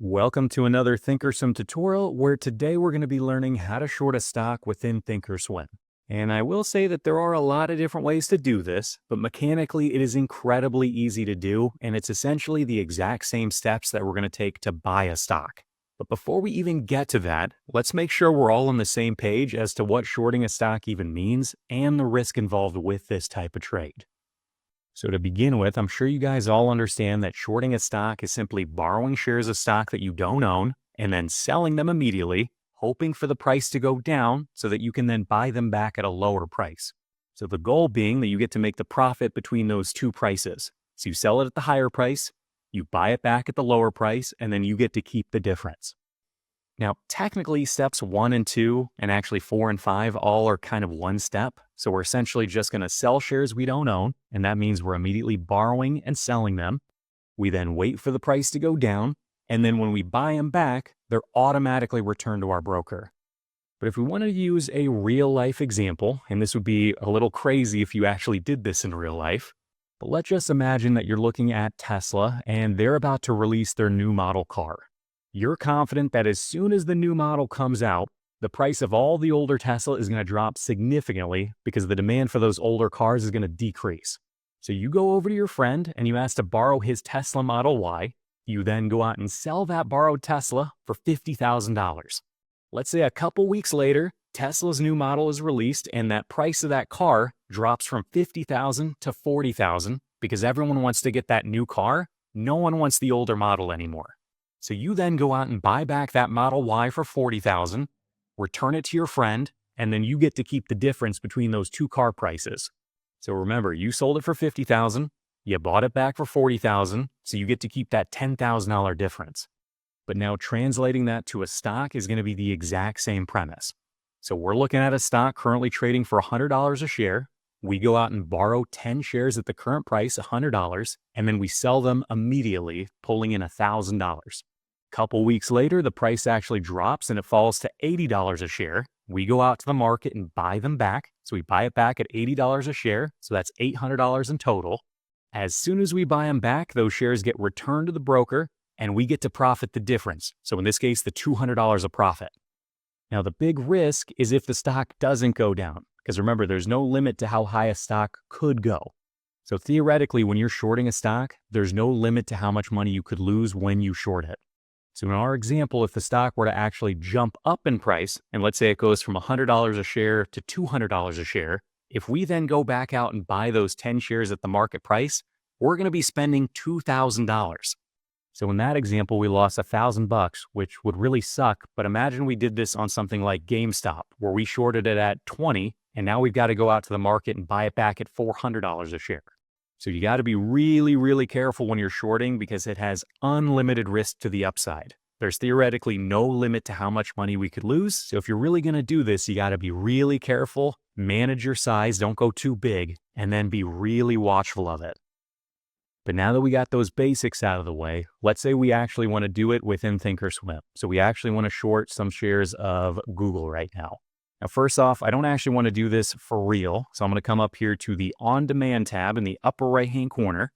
Welcome to another ThinkorSwim tutorial where today we're going to be learning how to short a stock within ThinkorSwim. And I will say that there are a lot of different ways to do this, but mechanically it is incredibly easy to do, and it's essentially the exact same steps that we're going to take to buy a stock. But before we even get to that, let's make sure we're all on the same page as to what shorting a stock even means and the risk involved with this type of trade. So to begin with, I'm sure you guys all understand that shorting a stock is simply borrowing shares of stock that you don't own and then selling them immediately, hoping for the price to go down so that you can then buy them back at a lower price. So the goal being that you get to make the profit between those two prices. So you sell it at the higher price, you buy it back at the lower price, and then you get to keep the difference. Now, technically, steps 1 and 2, and actually 4 and 5, all are kind of one step. So we're essentially just going to sell shares we don't own, and that means we're immediately borrowing and selling them. We then wait for the price to go down, and then when we buy them back, they're automatically returned to our broker. But if we want to use a real-life example, and this would be a little crazy if you actually did this in real life, but let's just imagine that you're looking at Tesla, and they're about to release their new model car. You're confident that as soon as the new model comes out, the price of all the older Tesla is going to drop significantly because the demand for those older cars is going to decrease. So you go over to your friend and you ask to borrow his Tesla Model Y. You then go out and sell that borrowed Tesla for $50,000. Let's say a couple weeks later, Tesla's new model is released and that price of that car drops from $50,000 to $40,000 because everyone wants to get that new car. No one wants the older model anymore. So you then go out and buy back that Model Y for $40,000, return it to your friend, and then you get to keep the difference between those two car prices. So remember, you sold it for $50,000, you bought it back for $40,000, so you get to keep that $10,000 difference. But now translating that to a stock is going to be the exact same premise. So we're looking at a stock currently trading for $100 a share. We go out and borrow 10 shares at the current price, $100, and then we sell them immediately, pulling in $1,000. Couple weeks later, the price actually drops and it falls to $80 a share. We go out to the market and buy them back. So we buy it back at $80 a share. So that's $800 in total. As soon as we buy them back, those shares get returned to the broker and we get to profit the difference. So in this case, the $200 of profit. Now, the big risk is if the stock doesn't go down, because remember, there's no limit to how high a stock could go. So theoretically, when you're shorting a stock, there's no limit to how much money you could lose when you short it. So in our example, if the stock were to actually jump up in price, and let's say it goes from $100 a share to $200 a share, if we then go back out and buy those 10 shares at the market price, we're going to be spending $2,000. So in that example, we lost $1,000, which would really suck. But imagine we did this on something like GameStop, where we shorted it at 20, and now we've got to go out to the market and buy it back at $400 a share. So you got to be really, really careful when you're shorting because it has unlimited risk to the upside. There's theoretically no limit to how much money we could lose. So if you're really going to do this, you got to be really careful, manage your size, don't go too big, and then be really watchful of it. But now that we got those basics out of the way, let's say we actually want to do it within ThinkorSwim. So we actually want to short some shares of Google right now. Now, first off, I don't actually want to do this for real. So I'm going to come up here to the On Demand tab in the upper right-hand corner.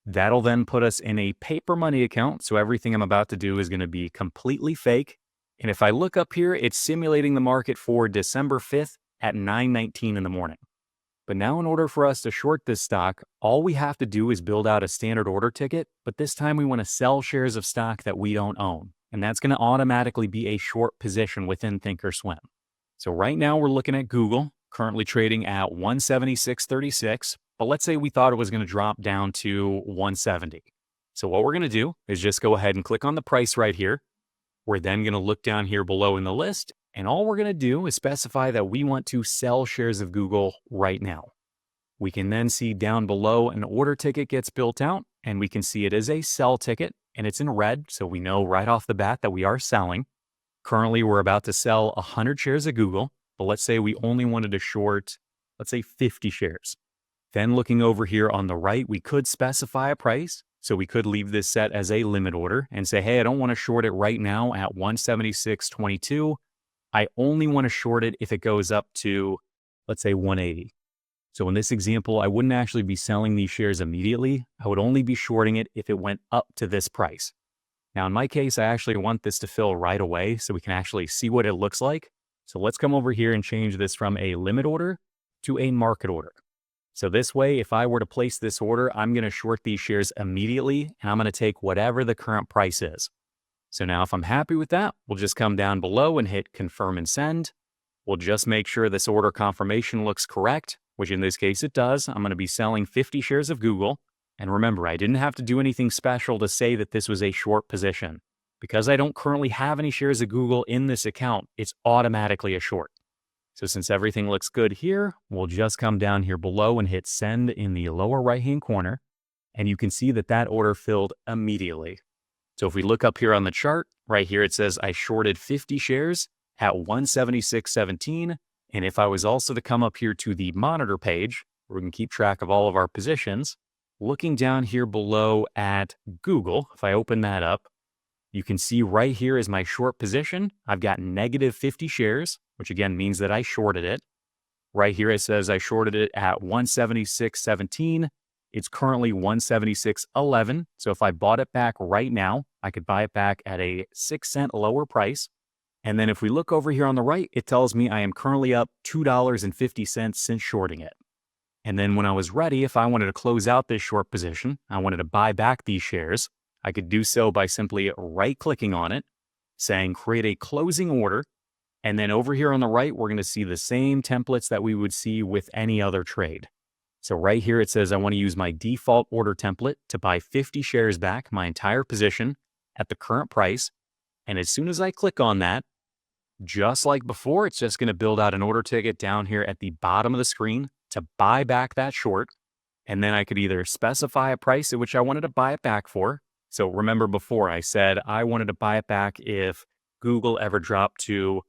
That'll then put us in a paper money account. So everything I'm about to do is going to be completely fake. And if I look up here, it's simulating the market for December 5th at 9:19 in the morning. But now in order for us to short this stock, all we have to do is build out a standard order ticket. But this time we want to sell shares of stock that we don't own. And that's going to automatically be a short position within ThinkorSwim. So right now we're looking at Google, currently trading at 176.36, but let's say we thought it was going to drop down to 170. So what we're going to do is just go ahead and click on the price right here. We're then going to look down here below in the list, and all we're going to do is specify that we want to sell shares of Google right now. We can then see down below an order ticket gets built out, and we can see it as a sell ticket, and it's in red, so we know right off the bat that we are selling. Currently, we're about to sell 100 shares of Google, but let's say we only wanted to short, let's say 50 shares. Then looking over here on the right, we could specify a price. So we could leave this set as a limit order and say, hey, I don't want to short it right now at 176.22. I only want to short it if it goes up to, let's say 180. So in this example, I wouldn't actually be selling these shares immediately. I would only be shorting it if it went up to this price. Now in my case, I actually want this to fill right away so we can actually see what it looks like. So let's come over here and change this from a limit order to a market order. So this way, if I were to place this order, I'm going to short these shares immediately, and I'm going to take whatever the current price is. So now if I'm happy with that, we'll just come down below and hit confirm and send. We'll just make sure this order confirmation looks correct, which in this case it does. I'm going to be selling 50 shares of Google. And remember, I didn't have to do anything special to say that this was a short position. Because I don't currently have any shares of Google in this account, it's automatically a short. So since everything looks good here, we'll just come down here below and hit send in the lower right-hand corner. And you can see that that order filled immediately. So if we look up here on the chart, right here it says I shorted 50 shares at 176.17. And if I was also to come up here to the monitor page, where we can keep track of all of our positions, looking down here below at Google, if I open that up, you can see right here is my short position. I've got negative 50 shares, which again means that I shorted it. Right here it says I shorted it at 176.17. It's currently 176.11. So if I bought it back right now, I could buy it back at a 6-cent lower price. And then if we look over here on the right, it tells me I am currently up $2.50 since shorting it. And then when I was ready, if I wanted to close out this short position, I wanted to buy back these shares, I could do so by simply right-clicking on it, saying create a closing order. And then over here on the right, we're going to see the same templates that we would see with any other trade. So right here, it says I want to use my default order template to buy 50 shares back, my entire position at the current price. And as soon as I click on that, just like before, it's just going to build out an order ticket down here at the bottom of the screen to buy back that short. And then I could either specify a price at which I wanted to buy it back for. So remember before I said I wanted to buy it back if Google ever dropped to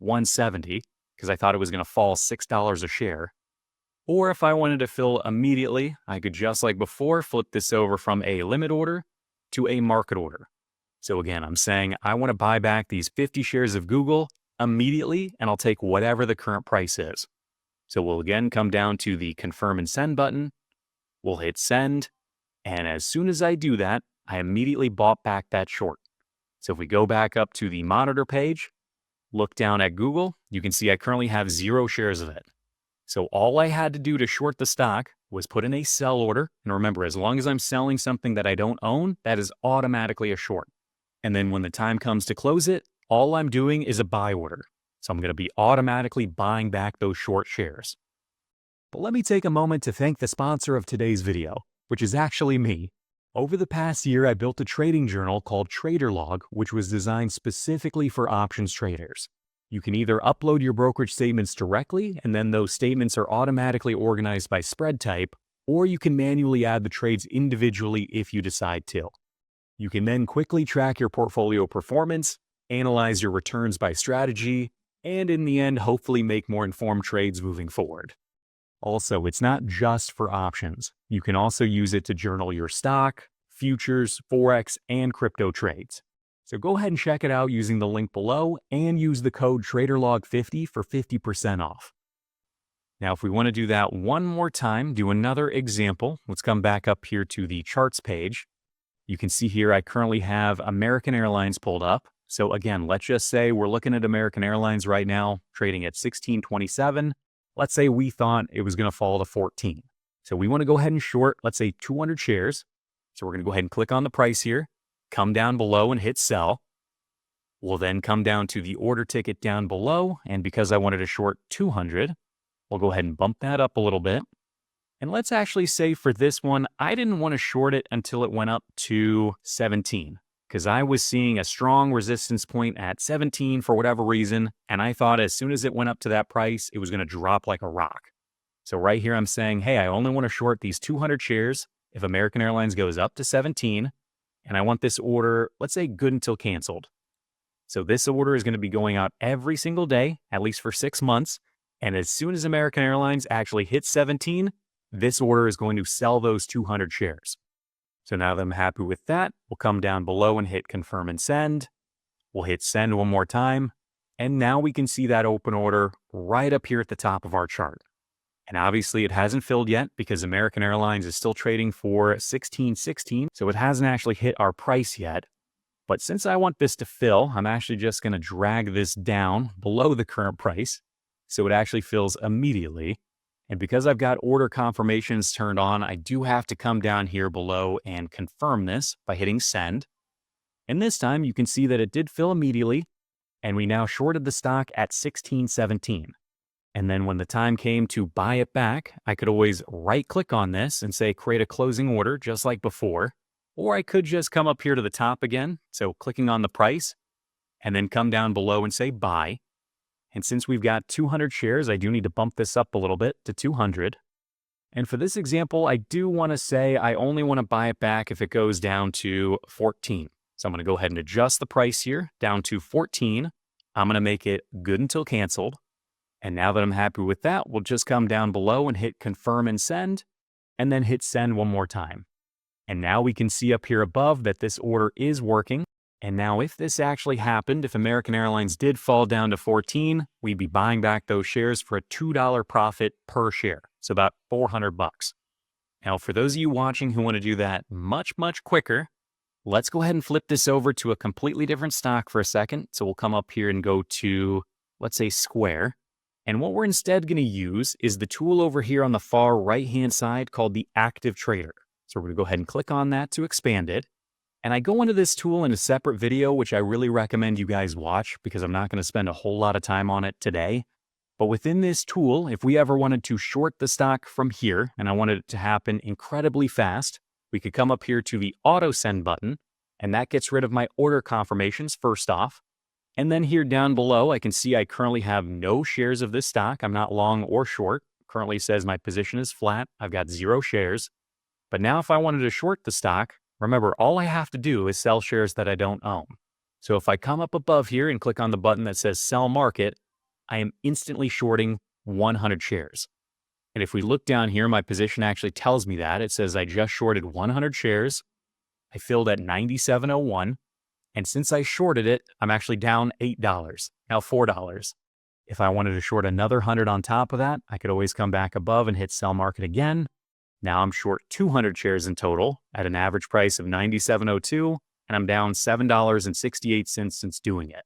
170 because I thought it was going to fall $6 a share. Or if I wanted to fill immediately, I could just like before flip this over from a limit order to a market order. So again, I'm saying I want to buy back these 50 shares of Google immediately, and I'll take whatever the current price is. So we'll again come down to the confirm and send button. We'll hit send. And as soon as I do that, I immediately bought back that short. So if we go back up to the monitor page, look down at Google, you can see I currently have 0 shares of it. So all I had to do to short the stock was put in a sell order. And remember, as long as I'm selling something that I don't own, that is automatically a short. And then when the time comes to close it, all I'm doing is a buy order. So I'm going to be automatically buying back those short shares. But let me take a moment to thank the sponsor of today's video, which is actually me. Over the past year, I built a trading journal called TraderLog, which was designed specifically for options traders. You can either upload your brokerage statements directly, and then those statements are automatically organized by spread type, or you can manually add the trades individually if you decide to. You can then quickly track your portfolio performance, analyze your returns by strategy, and in the end, hopefully make more informed trades moving forward. Also, it's not just for options. You can also use it to journal your stock, futures, forex, and crypto trades. So go ahead and check it out using the link below and use the code TraderLog50 for 50% off. Now, if we want to do that one more time, do another example. Let's come back up here to the charts page. You can see here I currently have American Airlines pulled up. So again, let's just say we're looking at American Airlines right now, trading at 1627. Let's say we thought it was going to fall to 14. So we want to go ahead and short, let's say 200 shares. So we're going to go ahead and click on the price here, come down below and hit sell. We'll then come down to the order ticket down below. And because I wanted to short 200, we'll go ahead and bump that up a little bit. And let's actually say for this one, I didn't want to short it until it went up to 17. Because I was seeing a strong resistance point at 17 for whatever reason, and I thought as soon as it went up to that price, it was going to drop like a rock. So right here, I'm saying, hey, I only want to short these 200 shares if American Airlines goes up to 17, and I want this order, let's say, good until canceled. So this order is going to be going out every single day, at least for 6 months, and as soon as American Airlines actually hits 17, this order is going to sell those 200 shares. So now that I'm happy with that, we'll come down below and hit confirm and send. We'll hit send one more time. And now we can see that open order right up here at the top of our chart. And obviously it hasn't filled yet because American Airlines is still trading for 16.16. So it hasn't actually hit our price yet. But since I want this to fill, I'm actually just going to drag this down below the current price so it actually fills immediately. And because I've got order confirmations turned on, I do have to come down here below and confirm this by hitting send. And this time you can see that it did fill immediately, and we now shorted the stock at 16.17. And then when the time came to buy it back, I could always right click on this and say create a closing order just like before. Or I could just come up here to the top again, so clicking on the price, and then come down below and say buy. And since we've got 200 shares, I do need to bump this up a little bit to 200. And for this example, I do want to say I only want to buy it back if it goes down to 14. So I'm going to go ahead and adjust the price here down to 14. I'm going to make it good until canceled. And now that I'm happy with that, we'll just come down below and hit confirm and send, and then hit send one more time. And now we can see up here above that this order is working. And now if this actually happened, if American Airlines did fall down to 14, we'd be buying back those shares for a $2 profit per share. So about $400. Now, for those of you watching who want to do that much, much quicker, let's go ahead and flip this over to a completely different stock for a second. So we'll come up here and go to, let's say, Square. And what we're instead going to use is the tool over here on the far right-hand side called the Active Trader. So we're going to go ahead and click on that to expand it. And I go into this tool in a separate video, which I really recommend you guys watch because I'm not going to spend a whole lot of time on it today. But within this tool, if we ever wanted to short the stock from here, and I wanted it to happen incredibly fast, we could come up here to the auto send button, and that gets rid of my order confirmations first off. And then here down below, I can see I currently have no shares of this stock. I'm not long or short. Currently says my position is flat. I've got 0 shares. But now if I wanted to short the stock, remember, all I have to do is sell shares that I don't own. So if I come up above here and click on the button that says sell market, I am instantly shorting 100 shares. And if we look down here, my position actually tells me that. It says I just shorted 100 shares. I filled at 97.01. And since I shorted it, I'm actually down $8, now $4. If I wanted to short another 100 on top of that, I could always come back above and hit sell market again. Now I'm short 200 shares in total at an average price of $97.02, and I'm down $7.68 since doing it.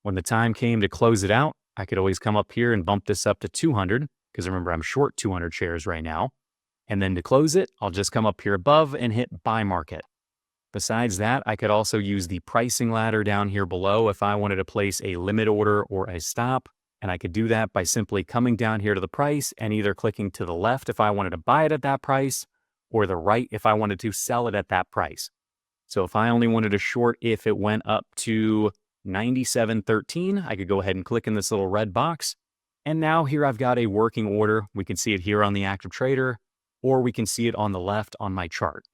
When the time came to close it out, I could always come up here and bump this up to 200, because remember, I'm short 200 shares right now. And then to close it, I'll just come up here above and hit buy market. Besides that, I could also use the pricing ladder down here below if I wanted to place a limit order or a stop. And I could do that by simply coming down here to the price and either clicking to the left if I wanted to buy it at that price, or the right if I wanted to sell it at that price. So if I only wanted to short if it went up to 97.13, I could go ahead and click in this little red box. And now here I've got a working order. We can see it here on the Active Trader, or we can see it on the left on my chart.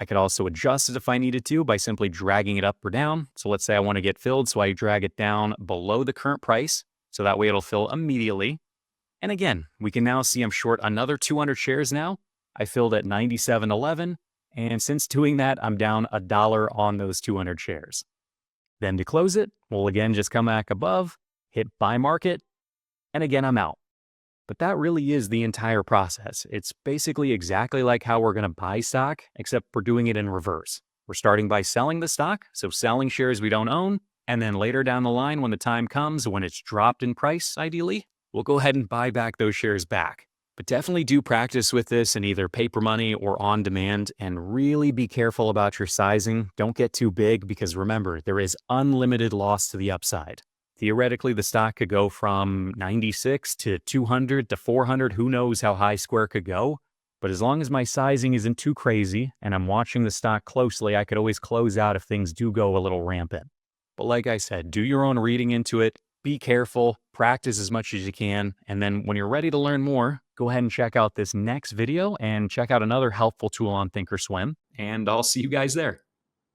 I could also adjust it if I needed to by simply dragging it up or down. So let's say I want to get filled, so I drag it down below the current price. So that way it'll fill immediately. And again, we can now see I'm short another 200 shares now. I filled at 97.11. And since doing that, I'm down $1 on those 200 shares. Then to close it, we'll again just come back above, hit buy market, and again, I'm out. But that really is the entire process. It's basically exactly like how we're going to buy stock, except we're doing it in reverse. We're starting by selling the stock, so selling shares we don't own. And then later down the line, when the time comes, when it's dropped in price, ideally, we'll go ahead and buy back those shares back. But definitely do practice with this in either paper money or on demand, and really be careful about your sizing. Don't get too big, because remember, there is unlimited loss to the upside. Theoretically, the stock could go from 96 to 200 to 400. Who knows how high Square could go? But as long as my sizing isn't too crazy and I'm watching the stock closely, I could always close out if things do go a little rampant. But like I said, do your own reading into it, be careful, practice as much as you can, and then when you're ready to learn more, go ahead and check out this next video and check out another helpful tool on ThinkorSwim, and I'll see you guys there.